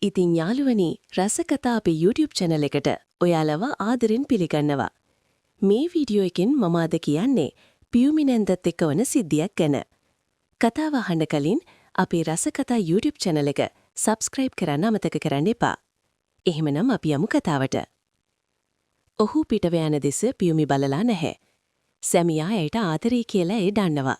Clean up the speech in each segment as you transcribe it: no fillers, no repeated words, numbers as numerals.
ඉතින් යාළුවනි රසකතා අපේ YouTube channel එකට ඔයාලව ආදරෙන් පිළිගන්නවා. මේ වීඩියෝ එකෙන් මම අද කියන්නේ පියුමි නැන්දත් එක්ක වන සිද්ධියක් ගැන. කතාව අහන්න කලින් අපේ රසකතා YouTube channel එක subscribe කරන්න අමතක කරන්න එපා. එහෙමනම් අපි යමු කතාවට. ඔහු පිටව යන දෙස පියුමි බලලා නැහැ. සැමියා ඇයට ආදරේ කියලා ඒ දන්නවා.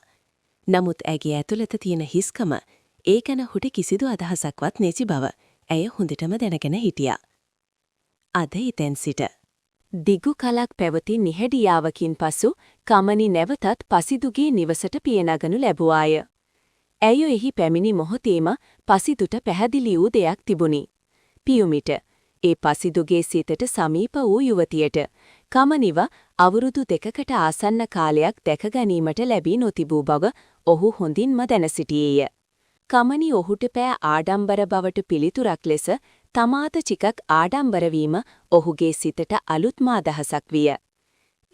නමුත් ඇගේ ඇතුළත තියෙන හිස්කම ඒ ගැන හුට කිසිදු අදහසක්වත් නැති බව ඇය හොඳටම දැනගෙන හිටියා. අද ඉතින් සිට දිගු කලක් පැවති නිහැඩියාවකින් පසු කමනි නැවතත් පසිදුගේ නිවසට පියනගනු ලැබුවාය. ඇය එහි පැමිණි මොහොතේම පසිදුට පැහැදිලි වූ දෙයක් තිබුණි. පියුමිට ඒ පසිදුගේ සිතට සමීප වූ යුවතියට කමනිව අවුරුදු 2කට ආසන්න කාලයක් දැක ගැනීමට ලැබී නොතිබූ බව ඔහු හොඳින්ම දැන සිටියේය. කමනි ඔහුට පෑ ආඩම්බර බවට පිළිතුරක් ලෙස තමාත චිකක් ආඩම්බර වීම ඔහුගේ සිතට අලුත්ම අදහසක් විය.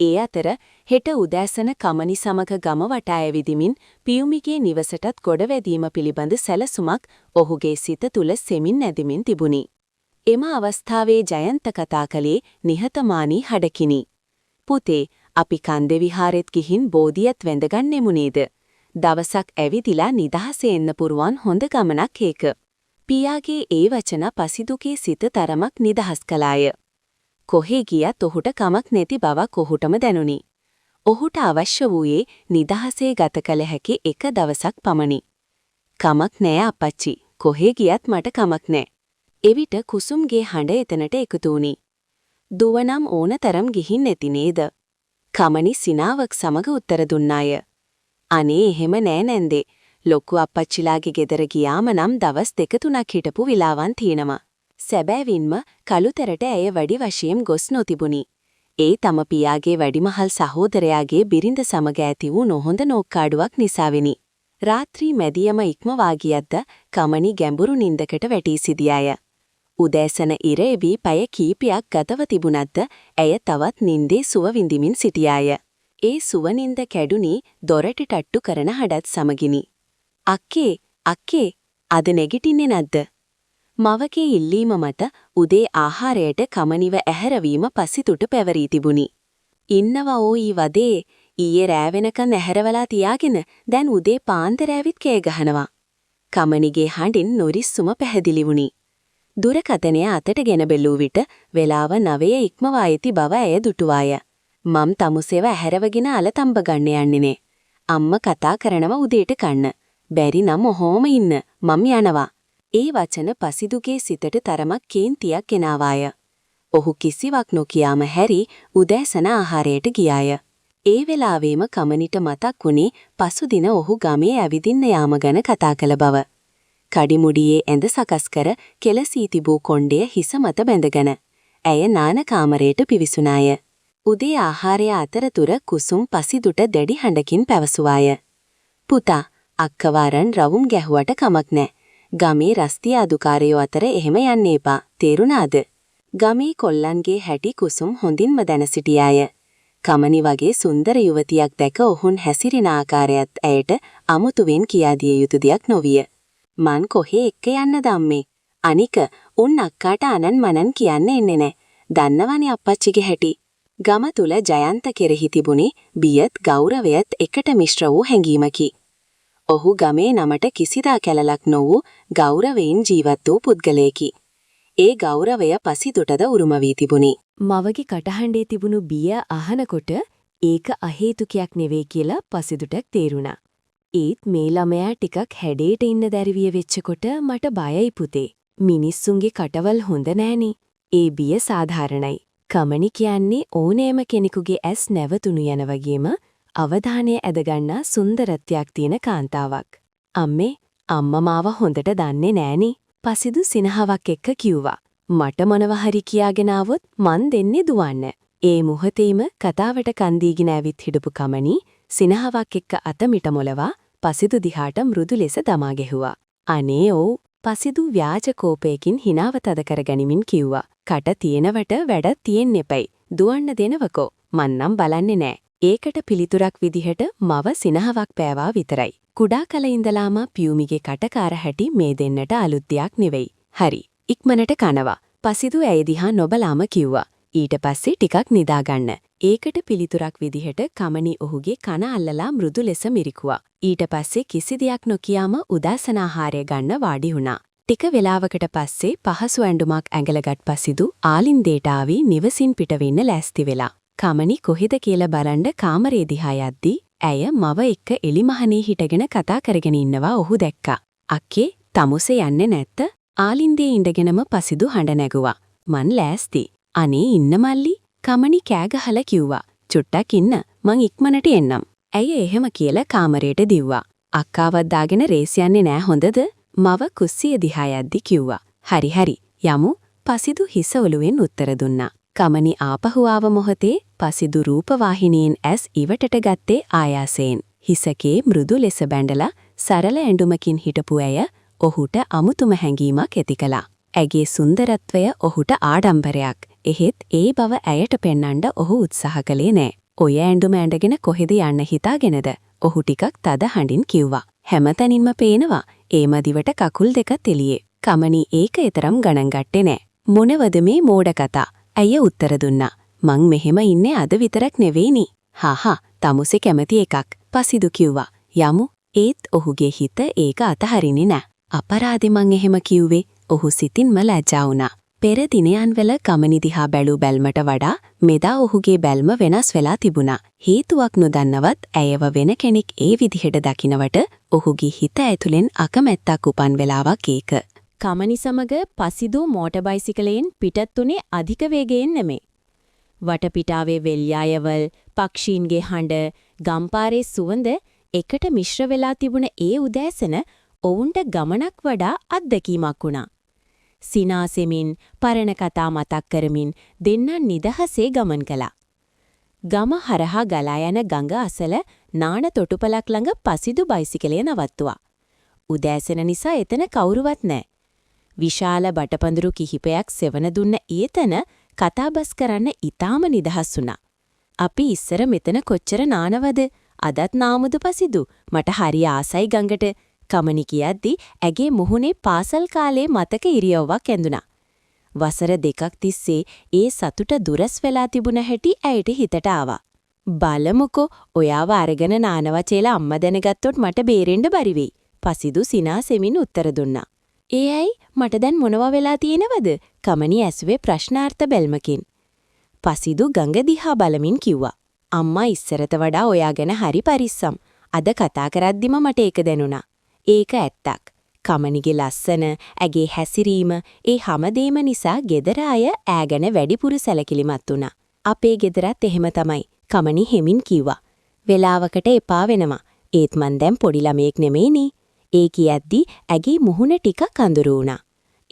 ඒ අතර හෙට උදෑසන කමනි සමග ගම වටා ඇවිදිමින් පියුමිගේ නිවසටත් ගොඩවැදීම පිළිබඳ සැලසුමක් ඔහුගේ සිත තුල සෙමින් නැදිමින් තිබුණි. එම අවස්ථාවේ ජයන්ත කතා කළේ නිහතමානී හඩකිනි. පුතේ, අපි කන්දේ විහාරෙත් ගිහින් බෝධියත් වැඳගන්නෙමු නේද? දවසක් ඇවිදිලා නිදහසේ එන්න පුරුවන් හොඳ ගමනක් ඒක. පියාගේ ඒ වචන පසිදුගේ සිත තරමක් නිදහස් කළාය. කොහේ ගියත් ඔහුට කමක් නැති බවක් ඔහුටම දැනුනි. ඔහුට අවශ්‍ය වූයේ නිදහසේ ගත කළ හැකි එක දවසක් පමණි. කමක් නෑ අප්පච්චි, කොහේ ගියත් මට කමක් නෑ. එවිට කුසුම්ගේ හඬ එතනට එකතු වුණි. දුවනම් ඕනතරම් ගිහින් නැති නේද? කමනි සිනාවක් සමග උත්තර දුන්නාය. අනේ එහෙම නෑ නැන්දේ. ලොකු අප්පච්චිලාගේ ගෙදර ගියාම නම් දවස් 2-3ක් හිටපු විලාවන් තියෙනවා. සැබෑවින්ම කළුතරට ඇය වැඩි වශයෙන් ගොස් නොතිබුණි. ඒ තම පියාගේ වැඩිමහල් සහෝදරයාගේ බිරිඳ සමග ඇති වූ නොහොඳ නෝක්කාඩුවක් නිසාවෙනි. රාත්‍රී මැදියම ඉක්මවා ගියද්ද කමනි ගැඹුරු නින්දකට වැටී සිටියාය. උදෑසන ඉර එවි පැය කීපයක් ගතව තිබුණද්ද ඇය තවත් නින්දේ සුව විඳිමින් සිටියාය. ඒ සුවනින්ද කැඩුනි දොරට ටට්ටු කරන හඩත් සමගිනි. අක්කේ, අක්කේ, අද නැගිටින්නේ නැද්ද? මවගේ ඉල්ලීම මත උදේ ආහාරයට කමනිව ඇහැරවීම පසිතුට පැවරී තිබුණි. ඉන්නවා ඕයි වදේ, ඊයේ රෑ වෙනකන් ඇහැරවලා තියාගෙන දැන් උදේ පාන්දර ඇවිත් කෑ ගහනවා. කමනිගේ හඬින් නොරිස්සුම පැහැදිලි වුණි. දුරකථනය අතට ගෙන බැලූ විට වෙලාව 9 ඉක්මවා ඇති බව ඇය දුටුවාය. මම් තමුසෙව ඇහැරවගෙන අලතම්බ ගන්න යන්නේ නේ. අම්මා කතා කරනවා උදේට කන්න. බැරි නම් ඔහොම ඉන්න. මම යනවා. ඒ වචන පසිදුගේ සිතට තරමක් කේන්තියක් ගෙනාවාය. ඔහු කිසිවක් නොකියාම හැරි උදෑසන ආහාරයට ගියාය. ඒ වෙලාවෙම කමනිට මතක් වුණේ පසුදින ඔහු ගමේ ඇවිදින්න යාම ගැන කතා කළ බව. කඩිමුඩියේ ඇඳ සකස් කර කෙලසී තිබූ කොණ්ඩය හිස මත බැඳගෙන ඇය නාන කාමරයට පිවිසුණාය. උදේ ආහාරය අතරතුර කුසුම් පසිදුට දැඩි හඬකින් පැවසුවාය. පුතා, අක්කවාරන් රවුම් ගැහුවට කමක් නෑ. ගමේ රස්තිය අදුකාරයෝ අතර එහෙම යන්න එපා. තේරුණාද? ගමේ කොල්ලන්ගේ හැටි කුසුම් හොඳින්ම දැන සිටියාය. කමනි වගේ සුන්දර යුවතියක් දැක ඔහුන් හැසිරෙන ආකාරයත් ඇයට අමුතුවෙන් කියා දිය යුතු දෙයක් නොවිය. මං කොහේ එක්ක යන්නද අම්මේ? අනික උන් අක්කාට අනන් මනන් කියන්න එන්නේ නෑ. දන්නවනේ අප්පච්චිගේ හැටි. ගම තුල ජයන්ත කෙරෙහි තිබුණේ බියත් ගෞරවයත් එකට මිශ්‍ර වූ හැඟීමකි. ඔහු ගමේ නමට කිසිදා කැලලක් නොවූ ගෞරවයෙන් ජීවත් වූ පුද්ගලයෙකි. ඒ ගෞරවය පසිදුටද උරුම වී තිබුණි. මවගේ කටහඬේ තිබුණු බිය අහනකොට ඒක අහේතුකයක් නෙවෙයි කියලා පසිදුටක් තේරුණා. ඒත් මේ ළමයා ටිකක් හැඩේට ඉන්න දැරිවිය වෙච්චකොට මට බයයි පුතේ. මිනිස්සුන්ගේ කටවල් හොඳ නෑනේ. ඒ බිය සාධාරණයි. කමනි කියන්නේ ඕනෑම කෙනෙකුගේ ඇස් නැවතුණු යන වගේම අවධානය ඇදගන්නා සුන්දරත්වයක් තියෙන කාන්තාවක්. අම්මේ, අම්මා මාව හොඳට දන්නේ නෑනේ. පසිදු සිනහවක් එක්ක කිව්වා. මට මොනවා හරි කියාගෙන ආවොත් මන් දෙන්නේ දුවන්න. ඒ මොහොතේම කතාවට කන් දීගෙන ඇවිත් හිටපු කමනි සිනහවක් එක්ක අත මිට මොලවා පසිදු දිහාට මෘදු ලෙස දමා ගැහුවා. අනේ ඔව්. පසිදු ව්‍යාජ කෝපයකින් හිනාව තද කරගනිමින් කිව්වා. කට තියෙනවට වැඩක් තියෙන්න එපයි. දුවන්න දෙනවකෝ. මන්නම් බලන්නේ නෑ. ඒකට පිළිතුරක් විදිහට මව සිනහවක් පෑවා විතරයි. කුඩා කල ඉඳලාම පියුමිගේ කටකාර හැටි මේ දෙන්නට අලුත් දෙයක් නෙවෙයි. හරි. ඉක්මනට කනවා. පසිදු ඇය දිහා නොබලාම කිව්වා. ඊට පස්සේ ටිකක් නිදාගන්න. ඒකට පිළිතුරක් විදිහට කමනි ඔහුගේ කන අල්ලලා මෘදු ලෙස මිරිකුවා. ඊට පස්සේ කිසි දෙයක් නොකියාම උදෑසනාහාරය ගන්න වාඩි වුණා. ටික වෙලාවකට පස්සේ පහසු ඇඳුමක් ඇඟලගත් පසිදු ආලින්දේට ආවි නිවසින් පිට වෙන්න ලෑස්ති වෙලා. කමනි කොහෙද කියලා බලන්න කාමරේ දිහා යද්දී ඇය මව එක්ක එලිමහනේ හිටගෙන කතා කරගෙන ඉන්නවා ඔහු දැක්කා. අක්කේ තමුසේ යන්නේ නැත්ත? ආලින්දේ ඉඳගෙනම පසිදු හඬ නැගුවා. මං ලෑස්ති. අනේ ඉන්න මල්ලි. කමනි කෑ ගහලා කිව්වා. චුට්ටක් ඉන්න මං ඉක්මනට එන්නම්. ඇය එහෙම කියලා කාමරයට දිව්වා. අක්කාවත් දාගෙන රේස් යන්නේ නෑ හොඳද? මව කුස්සිය දිහා යද්දි කිව්වා. හරි හරි යමු. පසිදු හිස ඔලුවෙන් උත්තර දුන්නා. කමනි ආපහු ආව මොහොතේ පසිදු රූපවාහිනියෙන් ඇස් ඉවටට ගත්තේ ආයාසයෙන්. හිසකේ මෘදු ලෙස බැඳලා සරල ඇඳුමකින් හිටපු ඇය ඔහුට අමුතුම හැඟීමක් ඇති කළා. ඇගේ සුන්දරත්වය ඔහුට ආඩම්බරයක්. එහෙත් ඒ බව ඇයට පෙන්වන්න ඔහු උත්සාහ කළේ නෑ. ඔය ඇඳුම ඇඳගෙන කොහෙද යන්න හිතාගෙනද? ඔහු ටිකක් තද හඬින් කිව්වා. හැමතැනින්ම පේනවා. ඒ මදිවට කකුල් දෙකත් එළියේ. කමනි ඒක ඊතරම් ගණන් ගත්තේ නෑ. මොනවද මේ මෝඩ කතා? ඇය උත්තර දුන්නා. මං මෙහෙම ඉන්නේ අද විතරක් නෙවෙයිනි. හාහා තමුසේ කැමති එකක්. පසිදු කිව්වා. යමු. ඒත් ඔහුගේ හිත ඒක අතහරින්නේ නෑ. අපරාධෙ මං එහෙම කිව්වේ. ඔහු සිතින්ම ලැජ්ජා වුණා. පෙර දිනයන්වල කමනි දිහා බැලූ බැල්මට වඩා මෙදා ඔහුගේ බැල්ම වෙනස් වෙලා තිබුණා. හේතුවක් නොදන්නවත් ඇයව වෙන කෙනෙක් ඒ විදිහට දකිනවට ඔහුගේ හිත ඇතුලෙන් අකමැත්තක් උපන් වෙලාවක් ඒක. කමනි සමග පසිදු මෝටර් බයිසිකලයෙන් පිටත් උනේ අධික වේගයෙන් නෙමෙයි. වටපිටාවේ වෙල්යායවල්, පක්ෂීන්ගේ හඬ, ගම්පාරේ සුවඳ එකට මිශ්‍ර වෙලා තිබුණ ඒ උදෑසන ඔවුන්ට ගමනක් වඩා අත්දැකීමක් වුණා. සිනාසෙමින් පරණ කතා මතක් කරමින් දෙන්නා නිදහසේ ගමන් කළා. ගම හරහා ගලා යන ගඟ අසල නාන තොටුපළක් ළඟ පසිදු බයිසිකලය නවත්තුවා. උදෑසන නිසා එතන කවුරුවත් නැහැ. විශාල බටපඳුරු කිහිපයක් සෙවන දුන්න ඒතන කතාබස් කරන්න ඊටාම නිදහස් වුණා. අපි ඉස්සර මෙතන කොච්චර නානවද? අදත් නාමුදු පසිදු. මට හරි ආසයි ගඟට. කමනි කියද්දි ඇගේ මුහුණේ පාසල් කාලේ මතක ඉරියව්වක් ඇඳුණා. වසර 2ක් තිස්සේ ඒ සතුට දුරස් වෙලා තිබුණ හැටි ඇයට හිතට ආවා. බලමුකෝ ඔයාව අරගෙන නානවා කියලා අම්මා දැනගත්තොත් මට බේරෙන්න බැරි වෙයි. පසිදු සිනාසෙමින් උත්තර දුන්නා. ඒ ඇයි මට දැන් මොනවා වෙලා තියෙනවද? කමනි ඇසුවේ ප්‍රශ්නාර්ථ බැල්මකින්. පසිදු ගඟ දිහා බලමින් කිව්වා. අම්මා ඉස්සරට වඩා ඔයා ගැන හරි පරිස්සම්. අද කතා කරද්දිම මට ඒක දැනුණා. ඒක ඇත්තක්. කමනිගේ ලස්සන, ඇගේ හැසිරීම, ඒ හැමදේම නිසා ගෙදර අය ඈ ගැන වැඩිපුර සැලකිලිමත් වුණා. අපේ ගෙදරත් එහෙම තමයි. කමනි හෙමින් කිව්වා. වෙලාවකට එපා වෙනවා. ඒත් මං දැන් පොඩි ළමයෙක් නෙමෙයිනේ. ඒ කියද්දි ඇගේ මුහුණ ටිකක් අඳුරු වුණා.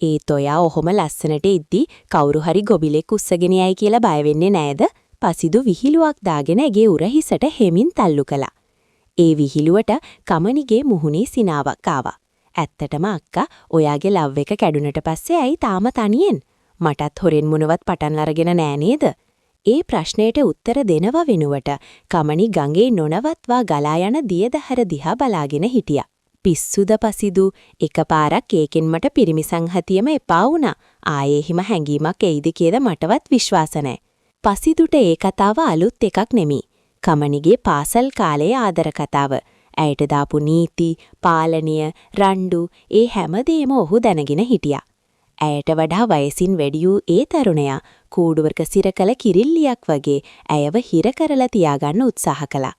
ඒත් ඔයා ඔහොම ලස්සනට ඉද්දි කවුරු හරි ගොබිලෙක් උස්සගෙන යයි කියලා බය වෙන්නේ නෑද? පසිදු විහිළුවක් දාගෙන ඇගේ උරහිසට හෙමින් තල්ලු කළා. ඒ විහිළුවට කමනිගේ මුහුණේ සිනාවක් ආවා. ඇත්තටම අක්කා ඔයාගේ ලව් එක කැඩුනට පස්සේ ඇයි තාම තනියෙන්? මටත් හොරෙන් මොනවත් පටන් අරගෙන නෑ නේද? ඒ ප්‍රශ්නයට උත්තර දෙනව වෙනුවට කමනි ගඟේ නොනවත්වා ගලා යන දියදහර දිහා බලාගෙන හිටියා. පිස්සුද පසිදු එකපාරක් ඒකෙන් මට පිරිමි සංහතියම එපා වුණා. ආයේ හිම හැංගීමක් එයිද කියලා මටවත් විශ්වාස නැහැ. පසිදුට ඒ කතාව අලුත් එකක් නෙමෙයි. කමනිගේ පාසල් කාලයේ ආදර කතාව. ඇයට දාපු නීති, පාලනය, රණ්ඩු ඒ හැමදේම ඔහු දැනගෙන හිටියා. ඇයට වඩා වයසින් වැඩි වූ ඒ තරුණයා කූඩුවක සිරකල කිරිල්ලියක් වගේ ඇයව හිර කරලා තියාගන්න උත්සාහ කළා.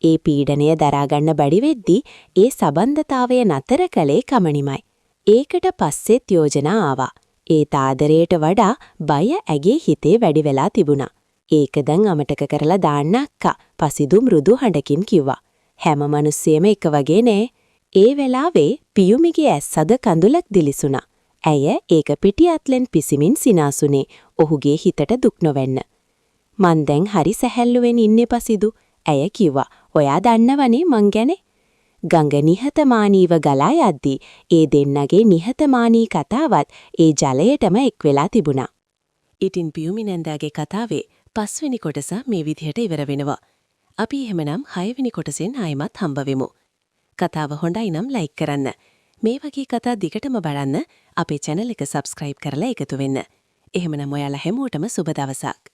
ඒ පීඩනය දරාගන්න බැරි වෙද්දී ඒ සම්බන්ධතාවය නතර කළේ කමනිමයි. ඒකට පස්සෙත් යෝජනා ආවා. ඒ තාදරයට වඩා බය ඇගේ හිතේ වැඩි වෙලා තිබුණා. ඒක දැන් අමතක කරලා දාන්න අක්කා. පසිදු මෘදු හඬකින් කිව්වා. හැම මිනිස්සෙම එක වගේ නෑ. ඒ වෙලාවේ පියුමිගේ ඇස්සද කඳුලක් දිලිසුණා. ඇය ඒක පිටියත්ලෙන් පිසිමින් සිනාසුනේ. ඔහුගේ හිතට දුක් නොවෙන්න. මං දැන් හරි සැහැල්ලුවෙන් ඉන්නේ පසිදු. ඇය කිව්වා. ඔයා දන්නවනේ මං ගැන. ගඟ නිහතමානීව ගලා යද්දී ඒ දෙන්නගේ නිහතමානී කතාවත් ඒ ජලයටම එක් වෙලා තිබුණා. ඉතින් පියුමි නැන්දාගේ කතාවේ 5 වෙනි කොටස මේ විදිහට ඉවර වෙනවා. අපි එහෙමනම් 6 වෙනි කොටසෙන් ආයෙමත් හම්බ වෙමු. කතාව හොඳයි නම් ලයික් කරන්න. මේ වගේ කතා දිගටම බලන්න අපේ channel එක subscribe කරලා එකතු වෙන්න. එහෙමනම් ඔයාලා හැමෝටම සුබ දවසක්.